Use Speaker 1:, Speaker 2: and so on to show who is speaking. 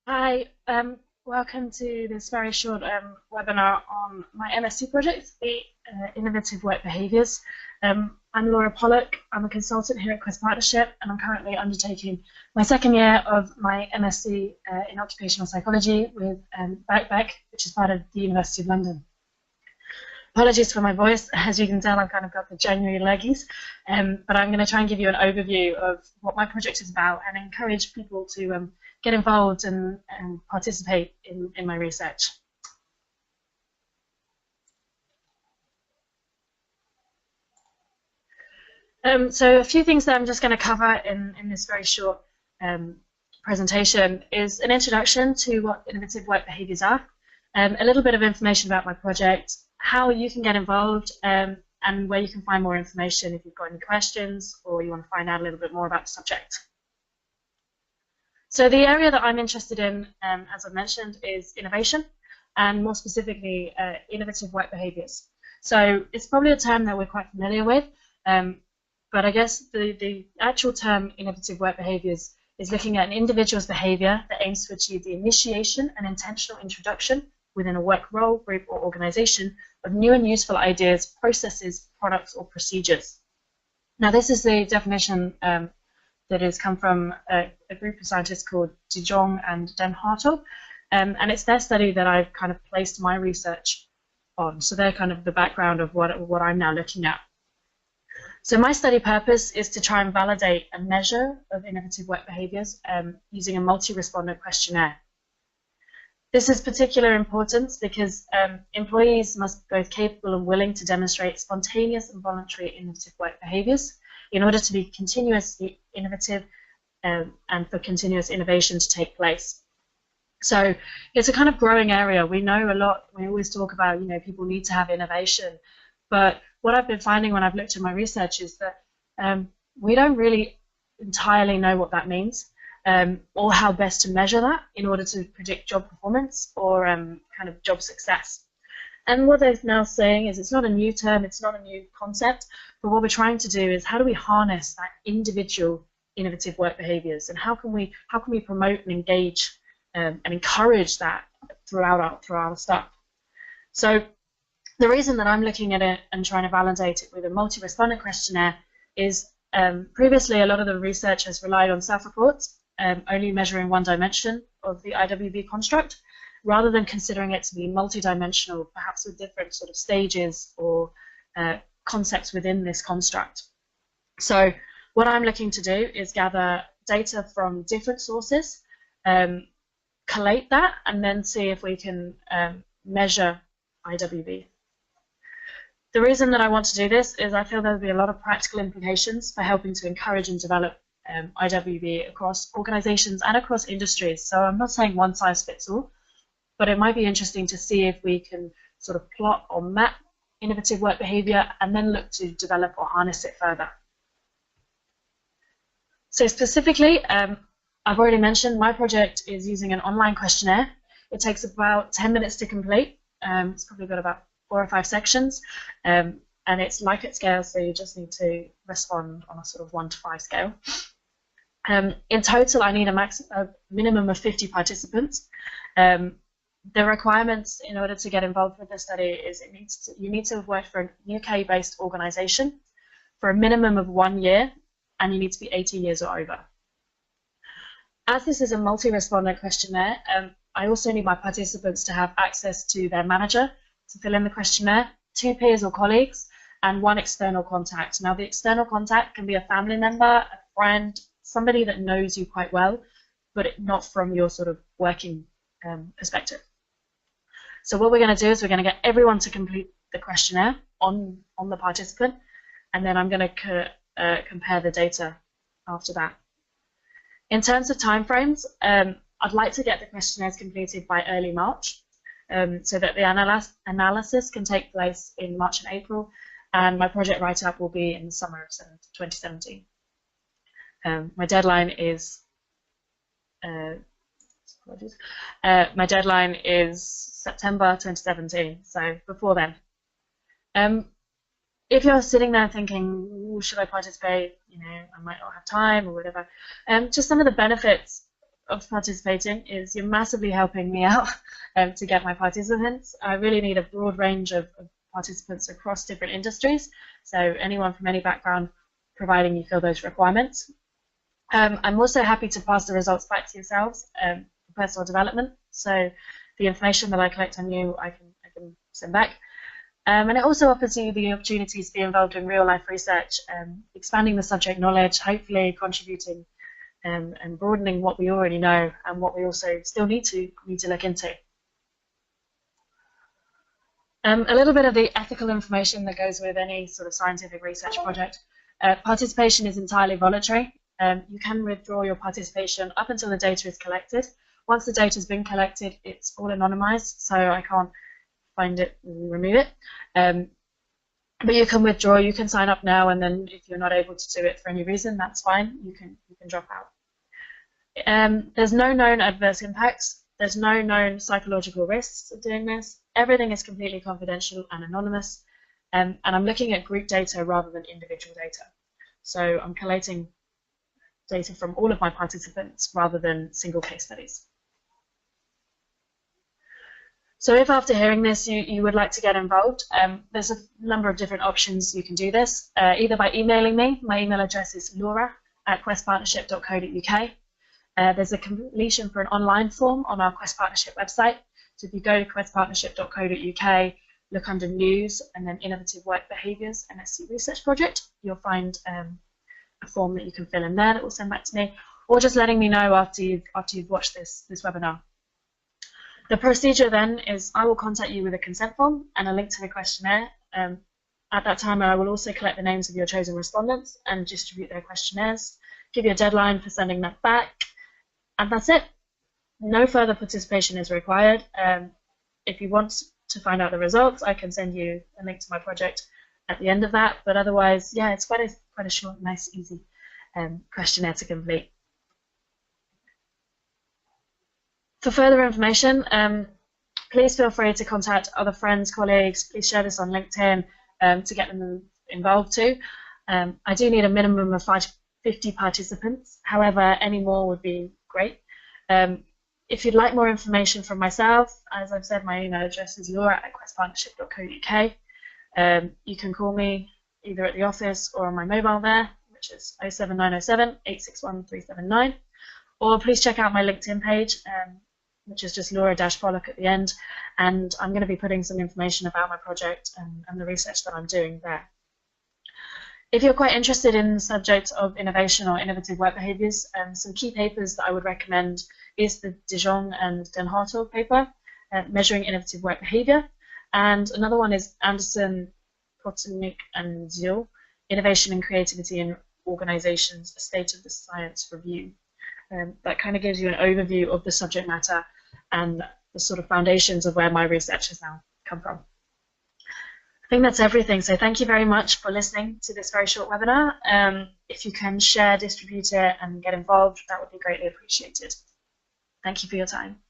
Speaker 1: Hi, welcome to this very short webinar on my MSc project, the Innovative Work Behaviours. I'm Laura Pollock. I'm a consultant here at Quest Partnership, and I'm currently undertaking my second year of my MSc in Occupational Psychology with Backpack, which is part of the University of London. Apologies for my voice. As you can tell, I've kind of got the January leggies, but I'm going to try and give you an overview of what my project is about and encourage people to get involved and participate in my research. So a few things that I'm just going to cover in this very short presentation is an introduction to what innovative work behaviours are, a little bit of information about my project, how you can get involved, and where you can find more information if you've got any questions or you want to find out a little bit more about the subject. So the area that I'm interested in, as I mentioned, is innovation, and more specifically, innovative work behaviours. So it's probably a term that we're quite familiar with, but I guess the actual term innovative work behaviours is looking at an individual's behaviour that aims to achieve the initiation and intentional introduction within a work role, group, or organisation of new and useful ideas, processes, products, or procedures. Now, this is the definition that has come from a group of scientists called De Jong and Den Hartel, and it's their study that I've kind of placed my research on. So they're kind of the background of what I'm now looking at. So my study purpose is to try and validate a measure of innovative work behaviours using a multi-respondent questionnaire. This is particular importance because employees must be both capable and willing to demonstrate spontaneous and voluntary innovative work behaviours in order to be continuously innovative and for continuous innovation to take place. So it's a kind of growing area. We know a lot, we always talk about, people need to have innovation, but what I've been finding when I've looked at my research is that we don't really entirely know what that means. Or how best to measure that in order to predict job performance or kind of job success. And what they're now saying is it's not a new term, it's not a new concept, but what we're trying to do is how do we harness that individual innovative work behaviours, and how can we promote and engage and encourage that throughout our stuff. So the reason that I'm looking at it and trying to validate it with a multi-respondent questionnaire is previously a lot of the research has relied on self-reports, only measuring one dimension of the IWP construct, rather than considering it to be multidimensional, perhaps with different sort of stages or concepts within this construct. So what I'm looking to do is gather data from different sources, collate that, and then see if we can measure IWP. The reason that I want to do this is I feel there'll be a lot of practical implications for helping to encourage and develop IWP across organizations and across industries. So I'm not saying one size fits all, but it might be interesting to see if we can sort of plot or map innovative work behavior and then look to develop or harness it further. So specifically, I've already mentioned my project is using an online questionnaire. It takes about 10 minutes to complete. It's probably got about 4 or 5 sections. And it's Likert scale, so you just need to respond on a sort of 1 to 5 scale. In total, I need a minimum of 50 participants. The requirements in order to get involved with the study is you need to have worked for a UK-based organisation for a minimum of 1 year, and you need to be 18 years or over. As this is a multi-respondent questionnaire, I also need my participants to have access to their manager to fill in the questionnaire, 2 peers or colleagues, and 1 external contact. Now, the external contact can be a family member, a friend, somebody that knows you quite well, but not from your sort of working perspective. So what we're going to do is we're going to get everyone to complete the questionnaire on the participant, and then I'm going to compare the data after that. In terms of timeframes, I'd like to get the questionnaires completed by early March, so that the analysis can take place in March and April, and my project write-up will be in the summer of 2017. My deadline is September 2017, so before then. If you're sitting there thinking, should I participate? I might not have time or whatever. Just some of the benefits of participating is you're massively helping me out to get my participants. I really need a broad range of participants across different industries, so anyone from any background, providing you fill those requirements. I'm also happy to pass the results back to yourselves for personal development, so the information that I collect on you I can send back. And it also offers you the opportunity to be involved in real-life research, expanding the subject knowledge, hopefully contributing and broadening what we already know and what we also still need to look into. A little bit of the ethical information that goes with any sort of scientific research project. Participation is entirely voluntary. You can withdraw your participation up until the data is collected. Once the data has been collected, it's all anonymized, so I can't find it and remove it. But you can withdraw, you can sign up now, and then if you're not able to do it for any reason, that's fine, you can drop out. There's no known adverse impacts, there's no known psychological risks of doing this. Everything is completely confidential and anonymous, and I'm looking at group data rather than individual data. So I'm collating data from all of my participants rather than single case studies. So if after hearing this you would like to get involved, there's a number of different options you can do this, either by emailing me. My email address is laura@questpartnership.co.uk. There's a completion for an online form on our Quest Partnership website. So if you go to questpartnership.co.uk, look under News and then Innovative Work Behaviours MSc Research Project, you'll find a form that you can fill in there that will send back to me, or just letting me know after you've watched this webinar. The procedure then is I will contact you with a consent form and a link to the questionnaire. At that time, I will also collect the names of your chosen respondents and distribute their questionnaires, give you a deadline for sending that back, and that's it. No further participation is required. If you want to find out the results, I can send you a link to my project at the end of that, but otherwise, yeah, it's quite a short, nice, easy questionnaire to complete. For further information, please feel free to contact other friends, colleagues. Please share this on LinkedIn to get them involved too. I do need a minimum of 50 participants. However, any more would be great. If you'd like more information from myself, as I've said, my email address is laura@questpartnership.co.uk. You can call me either at the office or on my mobile there, which is 07907 861 379. Or please check out my LinkedIn page, which is just Laura-Pollock at the end, and I'm going to be putting some information about my project and the research that I'm doing there. If you're quite interested in the subject of innovation or innovative work behaviours, some key papers that I would recommend is the De Jong and Den Hartog paper, Measuring Innovative Work Behaviour, and another one is Anderson, Potonic and Ziel, Innovation and Creativity in Organisations, A State of the Science Review. That kind of gives you an overview of the subject matter and the sort of foundations of where my research has now come from. I think that's everything, so thank you very much for listening to this very short webinar. If you can share, distribute it and get involved, that would be greatly appreciated. Thank you for your time.